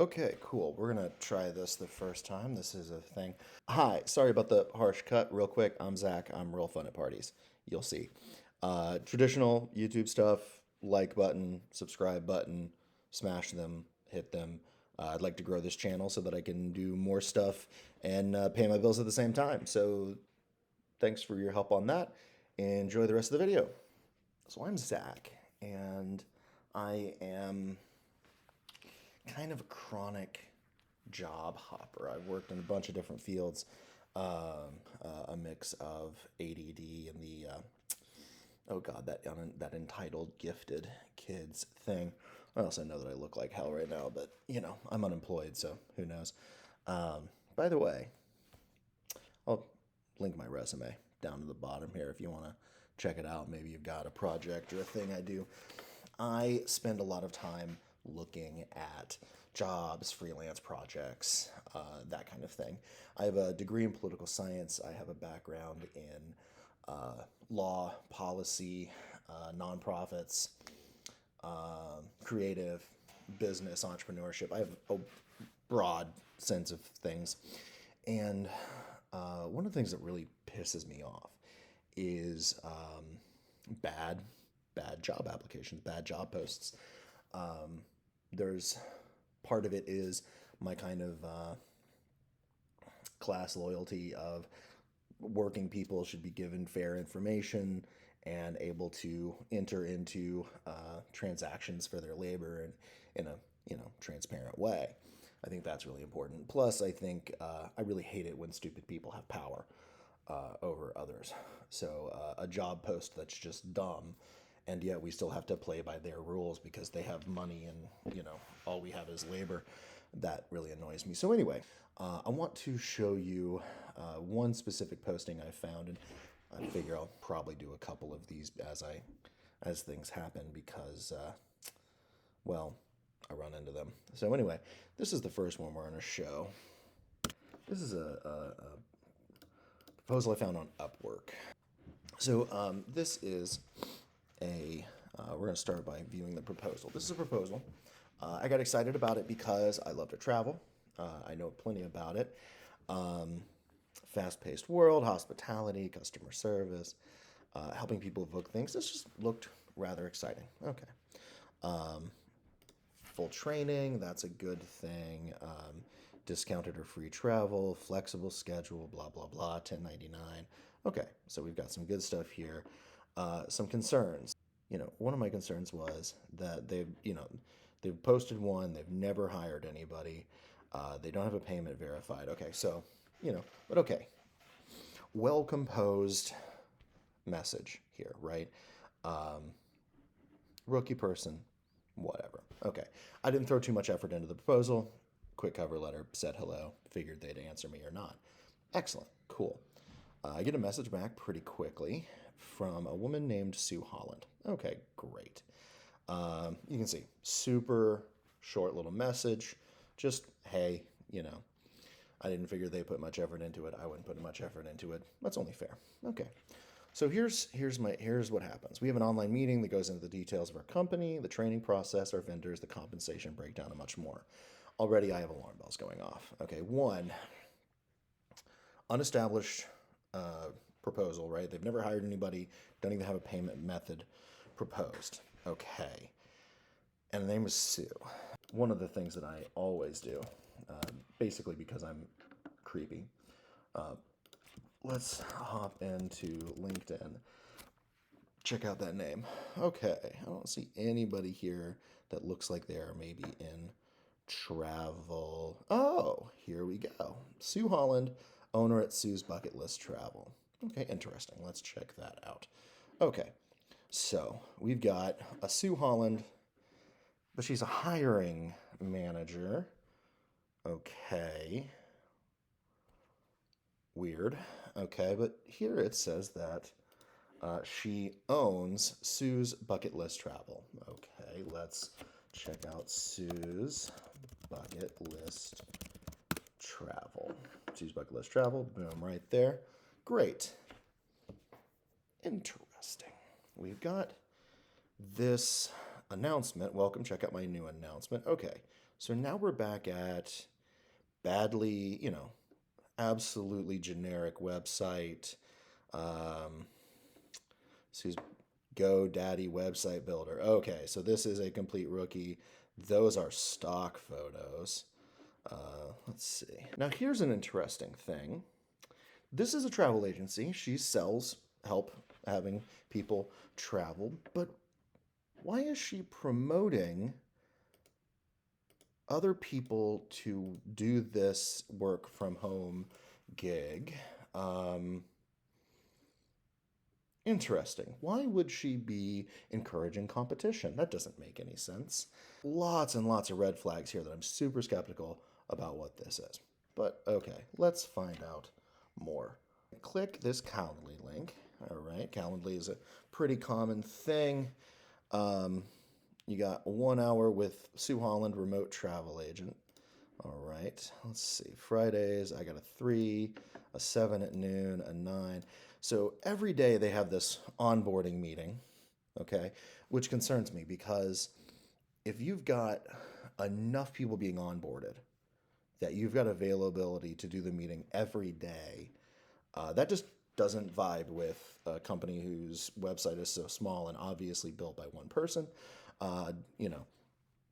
Okay, cool. We're gonna try this the first time. This is a thing. Hi, sorry about the harsh cut. Real quick, I'm Zach. I'm real fun at parties. You'll see. Traditional YouTube stuff, like button, subscribe button, smash them, hit them. I'd like to grow this channel so that I can do more stuff and pay my bills at the same time. So thanks for your help on that. Enjoy the rest of the video. So I'm Zach, and I am kind of a chronic job hopper. I've worked in a bunch of different fields, a mix of ADD and the oh god, that entitled gifted kids thing. I also know that I look like hell right now, but I'm unemployed, so who knows. By the way, I'll link my resume down to the bottom here if you want to check it out. Maybe you've got a project or a thing I do. I spend a lot of time looking at jobs, freelance projects, that kind of thing. I have a degree in political science. I have a background in law, policy, nonprofits, creative, business, entrepreneurship. I have a broad sense of things. And one of the things that really pisses me off is bad job applications, bad job posts. There's part of it is my kind of class loyalty of working people should be given fair information and able to enter into transactions for their labor in a transparent way. I think that's really important. Plus, I think I really hate it when stupid people have power over others. So a job post that's just dumb, and yet we still have to play by their rules because they have money and all we have is labor. That really annoys me. So anyway, I want to show you one specific posting I found, and I figure I'll probably do a couple of these as things happen because well, I run into them. So anyway, this is the first one we're going to show. This is a proposal I found on Upwork. So this is we're going to start by viewing the proposal. This is a proposal. I got excited about it because I love to travel. I know plenty about it. Fast-paced world, hospitality, customer service, helping people book things. This just looked rather exciting. Okay. Full training, that's a good thing. Discounted or free travel, flexible schedule, blah, blah, blah, 1099. Okay, so we've got some good stuff here. Some concerns. One of my concerns was that they've posted one, they've never hired anybody, they don't have a payment verified. Okay, so, but okay. Well-composed message here, right? Rookie person, whatever. Okay, I didn't throw too much effort into the proposal. Quick cover letter, said hello, figured they'd answer me or not. Excellent, cool. I get a message back pretty quickly from a woman named Sue Holland. Okay, great. You can see, super short little message. Just, hey, I didn't figure they put much effort into it. I wouldn't put much effort into it. That's only fair. Okay. So here's what happens. We have an online meeting that goes into the details of our company, the training process, our vendors, the compensation breakdown, and much more. Already I have alarm bells going off. Okay, one, unestablished proposal, right? They've never hired anybody, don't even have a payment method proposed. Okay. And the name is Sue. One of the things that I always do, basically because I'm creepy, let's hop into LinkedIn. Check out that name. Okay, I don't see anybody here that looks like they are maybe in travel. Oh, here we go. Sue Holland, owner at Sue's Bucket List Travel. Okay, interesting. Let's check that out. Okay, so we've got a Sue Holland, but she's a hiring manager. Okay. Weird. Okay, but here it says that she owns Sue's Bucket List Travel. Okay, let's check out Sue's Bucket List Travel. Sue's Bucket List Travel, boom, right there. Great. Interesting. We've got this announcement. Welcome, check out my new announcement. Okay, So now we're back at badly, absolutely generic website. So he's GoDaddy website builder. Okay, so this is a complete rookie. Those are stock photos. Let's see. Now here's an interesting thing. This is a travel agency. She sells help having people travel, but why is she promoting other people to do this work from home gig? Interesting. Why would she be encouraging competition? That doesn't make any sense. Lots and lots of red flags here that I'm super skeptical about what this is. But okay, let's find out more. Click this Calendly link. All right, Calendly is a pretty common thing. You got 1 hour with Sue Holland, remote travel agent. All right, let's see. Fridays, I got a 3, a 7 at noon, a 9. So every day they have this onboarding meeting, okay, which concerns me because if you've got enough people being onboarded that you've got availability to do the meeting every day, that just doesn't vibe with a company whose website is so small and obviously built by one person. Uh, you know,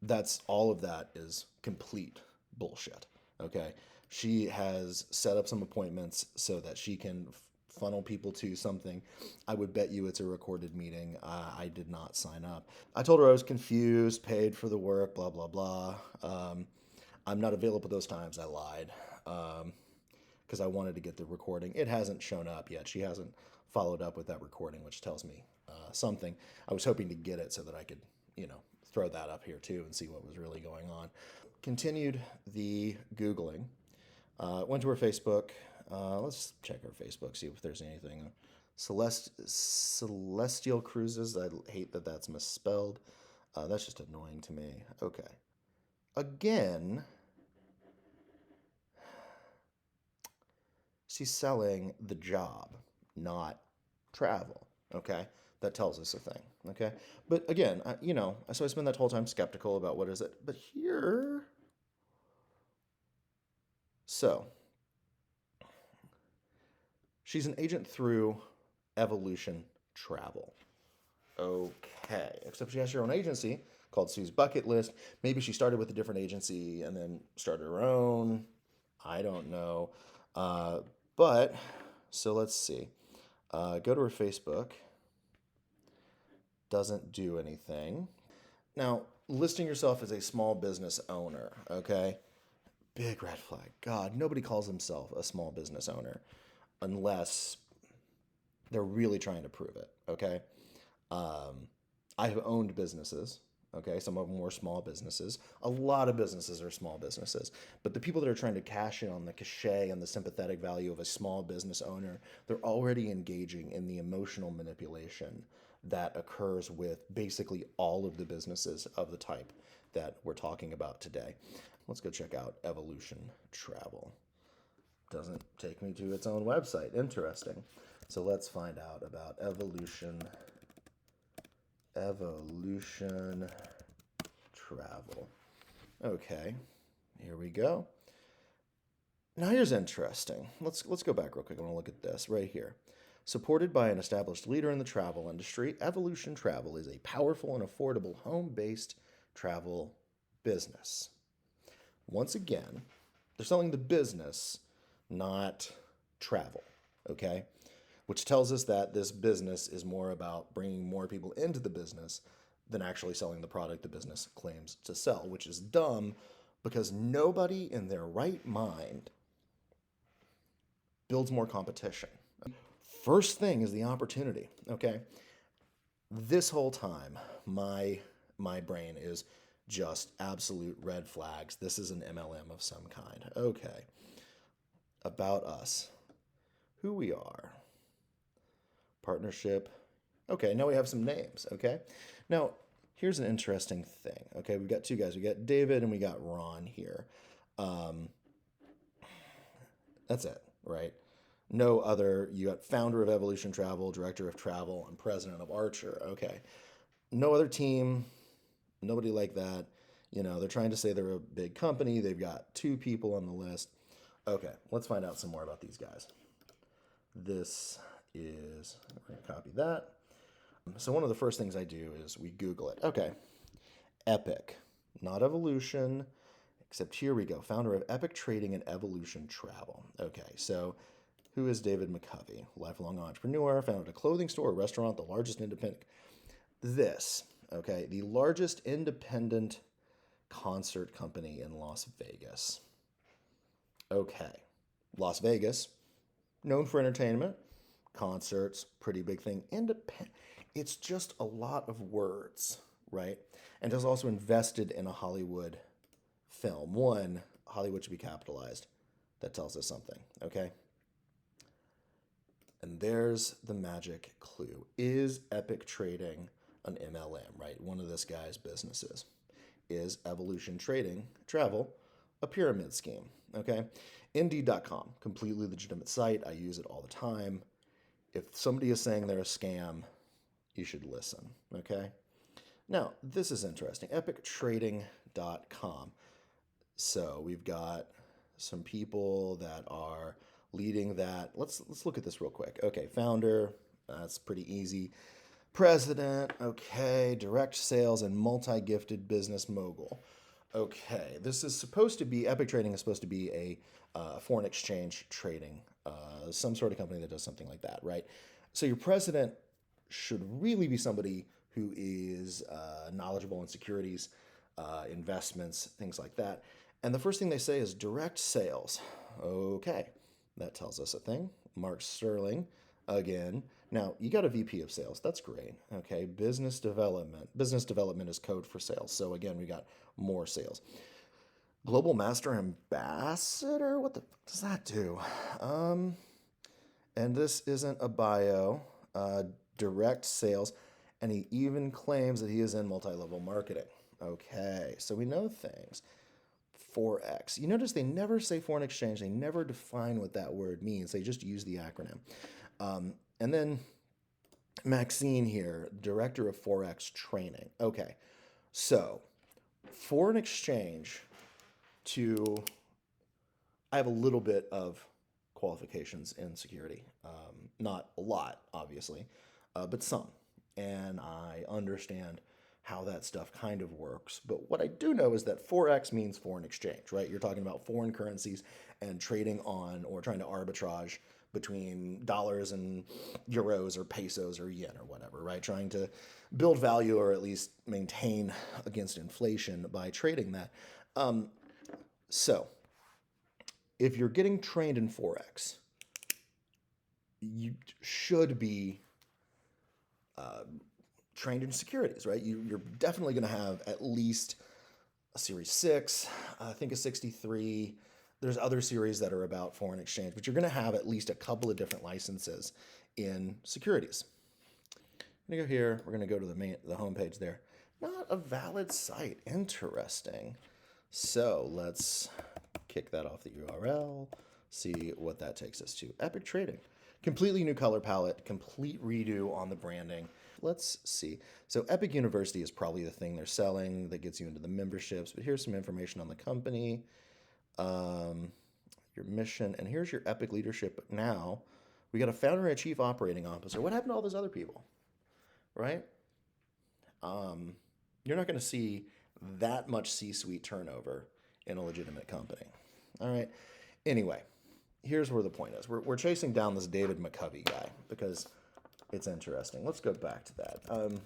that's all of that is complete bullshit. Okay. She has set up some appointments so that she can funnel people to something. I would bet you it's a recorded meeting. I did not sign up. I told her I was confused, paid for the work, blah, blah, blah. I'm not available those times. I lied because I wanted to get the recording. It hasn't shown up yet. She hasn't followed up with that recording, which tells me something. I was hoping to get it so that I could, throw that up here too and see what was really going on. Continued the Googling. Went to her Facebook. Let's check her Facebook, see if there's anything. Celestial Cruises. I hate that that's misspelled. That's just annoying to me. Okay. Again, she's selling the job, not travel. Okay. That tells us a thing. Okay. But again, so I spend that whole time skeptical about what is it. But here, so she's an agent through Evolution Travel. Okay. Except she has her own agency called Sue's Bucket List. Maybe she started with a different agency and then started her own. I don't know. But, so let's see. Go to her Facebook. Doesn't do anything. Now, listing yourself as a small business owner, okay? Big red flag. God, nobody calls himself a small business owner unless they're really trying to prove it, okay? I have owned businesses, okay? Some of them were small businesses. A lot of businesses are small businesses. But the people that are trying to cash in on the cachet and the sympathetic value of a small business owner, they're already engaging in the emotional manipulation that occurs with basically all of the businesses of the type that we're talking about today. Let's go check out Evolution Travel. Doesn't take me to its own website. Interesting. So let's find out about Evolution Travel. Okay, here we go. Now here's interesting. Let's go back real quick. I want to look at this right here. Supported by an established leader in the travel industry, Evolution Travel is a powerful and affordable home-based travel business. Once again, they're selling the business, not travel, okay? Which tells us that this business is more about bringing more people into the business than actually selling the product the business claims to sell, which is dumb because nobody in their right mind builds more competition. First thing is the opportunity, okay? This whole time, my brain is just absolute red flags. This is an MLM of some kind. Okay. About us. Who we are. Partnership. Okay, now we have some names, okay? Now, here's an interesting thing, okay? We've got two guys. We got David and we got Ron here. That's it, right? No other. You got founder of Evolution Travel, director of travel, and president of Archer. Okay. No other team, nobody like that. They're trying to say they're a big company. They've got 2 people on the list. Okay, let's find out some more about these guys. This is, we're going to copy that. So one of the first things I do is we Google it. Okay, Epic, not Evolution, except here we go. Founder of Epic Trading and Evolution Travel. Okay, so who is David McCovey? Lifelong entrepreneur, founded a clothing store, a restaurant, the largest independent. The largest independent concert company in Las Vegas. Okay, Las Vegas, known for entertainment, concerts, pretty big thing. It's just a lot of words, right? And has also invested in a Hollywood film. One, Hollywood should be capitalized. That tells us something, okay? And there's the magic clue. Is Epic Trading an MLM, right? One of this guy's businesses. Is Evolution Trading Travel a pyramid scheme, okay? Indeed.com, completely legitimate site. I use it all the time. If somebody is saying they're a scam, you should listen, okay? Now, this is interesting. EpicTrading.com. So we've got some people that are leading that. Let's look at this real quick. Okay, founder, that's pretty easy. President, okay, direct sales and multi-gifted business mogul. Okay, this is supposed to be, Epic Trading is supposed to be a foreign exchange trading, some sort of company that does something like that, right? So your president should really be somebody who is knowledgeable in securities, investments, things like that. And the first thing they say is direct sales. Okay, that tells us a thing. Mark Sterling, again. Now, you got a VP of sales. That's great. Okay, business development. Business development is code for sales. So again, we got more sales. Global Master Ambassador? What the fuck does that do? And this isn't a bio. Direct sales. And he even claims that he is in multi-level marketing. Okay, so we know things. Forex. You notice they never say foreign exchange. They never define what that word means. They just use the acronym. And then Maxine here, director of Forex training. Okay, so foreign exchange I have a little bit of qualifications in security. Not a lot, obviously, but some. And I understand how that stuff kind of works. But what I do know is that Forex means foreign exchange, right? You're talking about foreign currencies and trading on or trying to arbitrage between dollars and euros or pesos or yen or whatever, right? Trying to build value or at least maintain against inflation by trading that. So if you're getting trained in Forex, you should be trained in securities, right? You're definitely going to have at least a Series 6, I think a 63. There's other series that are about foreign exchange, but you're going to have at least a couple of different licenses in securities. I'm going to go here. We're going to go to the home page there. Not a valid site. Interesting. So let's kick that off the URL, see what that takes us to. Epic Trading. Completely new color palette, complete redo on the branding. Let's see. So Epic University is probably the thing they're selling that gets you into the memberships, but here's some information on the company, your mission, and here's your Epic leadership now. We got a founder and a chief operating officer. What happened to all those other people, right? You're not going to see that much C-suite turnover in a legitimate company. All right. Anyway, here's where the point is. We're chasing down this David McCovey guy because it's interesting. Let's go back to that.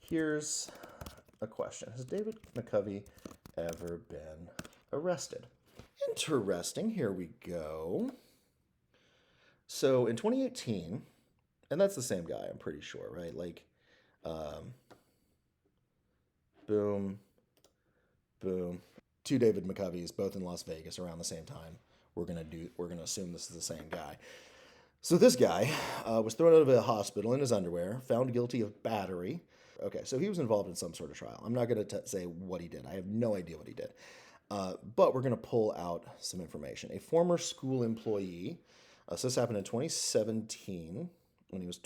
Here's a question. Has David McCovey ever been arrested? Interesting. Here we go. So in 2018, and that's the same guy, I'm pretty sure, right? Like, boom, boom. 2 David McCoveys, both in Las Vegas around the same time. We're gonna assume this is the same guy. So this guy was thrown out of a hospital in his underwear, found guilty of battery. Okay, so he was involved in some sort of trial. I'm not going to say what he did. I have no idea what he did. But we're going to pull out some information. A former school employee, so this happened in 2017 when he was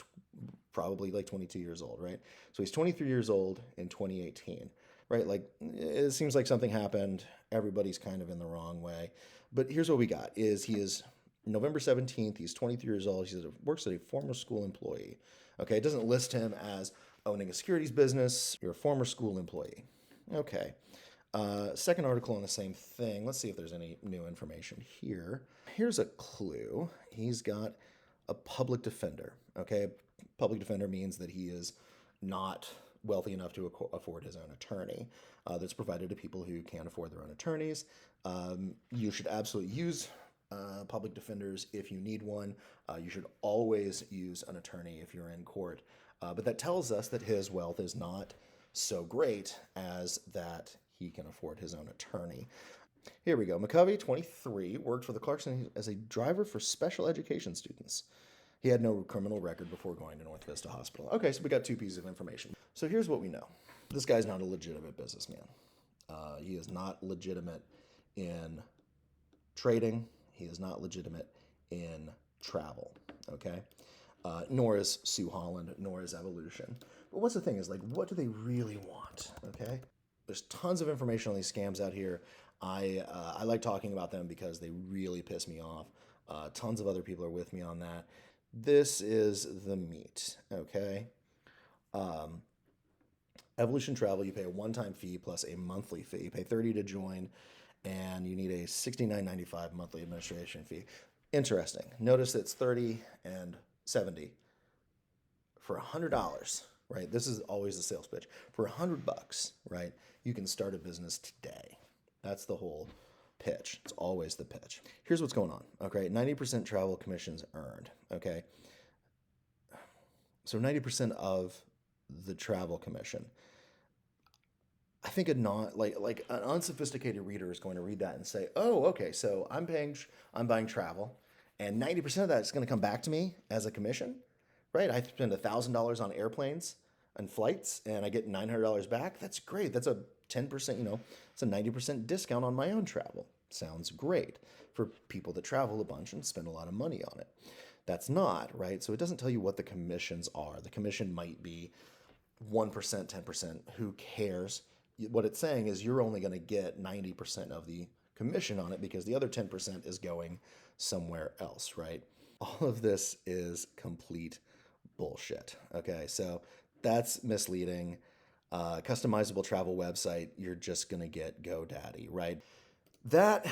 probably like 22 years old, right? So he's 23 years old in 2018. right? Like it seems like something happened. Everybody's kind of in the wrong way. But here's what we got: is he is November 17th. He's 23 years old. He works at a former school employee. Okay, it doesn't list him as owning a securities business. You're a former school employee. Okay. Second article on the same thing. Let's see if there's any new information here. Here's a clue. He's got a public defender. Okay, public defender means that he is not wealthy enough to afford his own attorney. That's provided to people who can't afford their own attorneys. You should absolutely use public defenders if you need one. You should always use an attorney if you're in court. But that tells us that his wealth is not so great as that he can afford his own attorney. Here we go. McCovey, 23, worked for the Clarkson as a driver for special education students. He had no criminal record before going to North Vista Hospital. Okay, so we got two pieces of information. So here's what we know. This guy's not a legitimate businessman. He is not legitimate in trading. He is not legitimate in travel, okay? Nor is Sue Holland, nor is Evolution. But what's the thing is, like, what do they really want, okay? There's tons of information on these scams out here. I like talking about them because they really piss me off. Tons of other people are with me on that. This is the meat, okay? Evolution Travel, you pay a one-time fee plus a monthly fee. You pay $30 to join, and you need a $69.95 monthly administration fee. Interesting. Notice it's $30 and $70 for $100, right? This is always the sales pitch. For $100, right, you can start a business today. That's the whole pitch. It's always the pitch. Here's what's going on, okay? 90% travel commissions earned, okay? So 90% of the travel commission. I think an unsophisticated reader is going to read that and say, "Oh, okay, so I'm buying travel, and 90% of that is going to come back to me as a commission, right? I spend $1,000 on airplanes and flights, and I get $900 back. That's great. That's a 10%, it's a 90% discount on my own travel. Sounds great for people that travel a bunch and spend a lot of money on it. That's not, right? So it doesn't tell you what the commissions are. The commission might be 1%, 10%. Who cares? What it's saying is you're only going to get 90% of the commission on it because the other 10% is going somewhere else, right? All of this is complete bullshit. Okay, so that's misleading. Customizable travel website, you're just going to get GoDaddy, right? That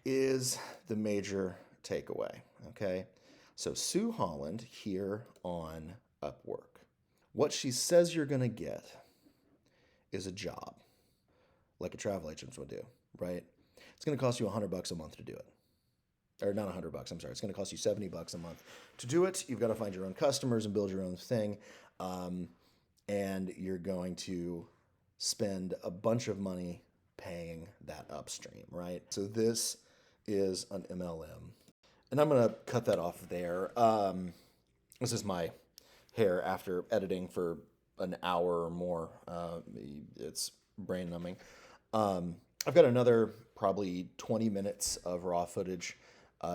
is the major takeaway, okay? So Sue Holland here on Upwork. What she says you're going to get is a job, like a travel agent would do, right? It's going to cost you $100 a month to do it. Or not $100, I'm sorry. It's going to cost you $70 a month to do it. You've got to find your own customers and build your own thing. And you're going to spend a bunch of money paying that upstream, right? So this is an MLM. And I'm going to cut that off there. This is my hair after editing for an hour or more. It's brain numbing. I've got another probably 20 minutes of raw footage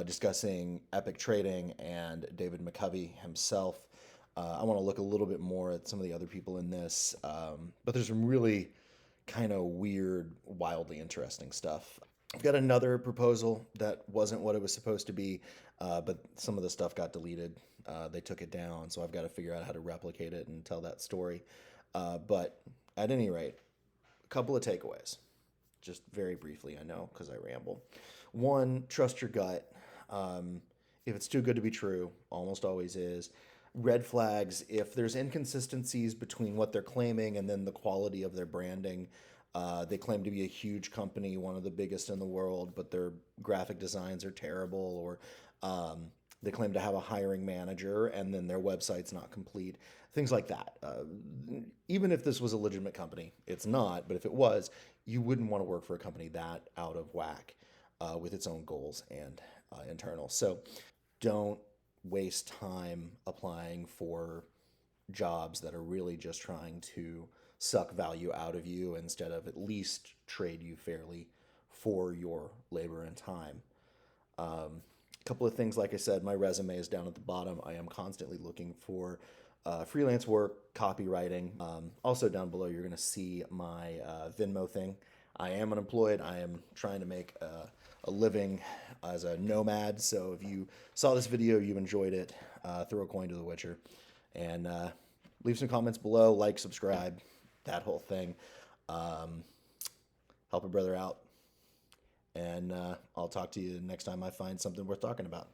discussing epic trading and David McCovey himself. I want to look a little bit more at some of the other people in this, but there's some really kind of weird, wildly interesting stuff. I've got another proposal that wasn't what it was supposed to be, but some of the stuff got deleted. They took it down, so I've got to figure out how to replicate it and tell that story. But at any rate, a couple of takeaways, just very briefly, I know, because I ramble. One, trust your gut. If it's too good to be true, almost always is. Red flags, if there's inconsistencies between what they're claiming and then the quality of their branding. They claim to be a huge company, one of the biggest in the world, but their graphic designs are terrible, or they claim to have a hiring manager and then their website's not complete. Things like that. Even if this was a legitimate company, it's not, but if it was, you wouldn't want to work for a company that out of whack with its own goals and internal. So don't waste time applying for jobs that are really just trying to suck value out of you instead of at least trade you fairly for your labor and time. A couple of things, like I said, my resume is down at the bottom. I am constantly looking for freelance work, copywriting. Also down below, you're going to see my Venmo thing. I am unemployed. I am trying to make a living as a nomad. So if you saw this video, you enjoyed it, throw a coin to the Witcher, and leave some comments below, like, subscribe, that whole thing. Help a brother out. And I'll talk to you next time I find something worth talking about.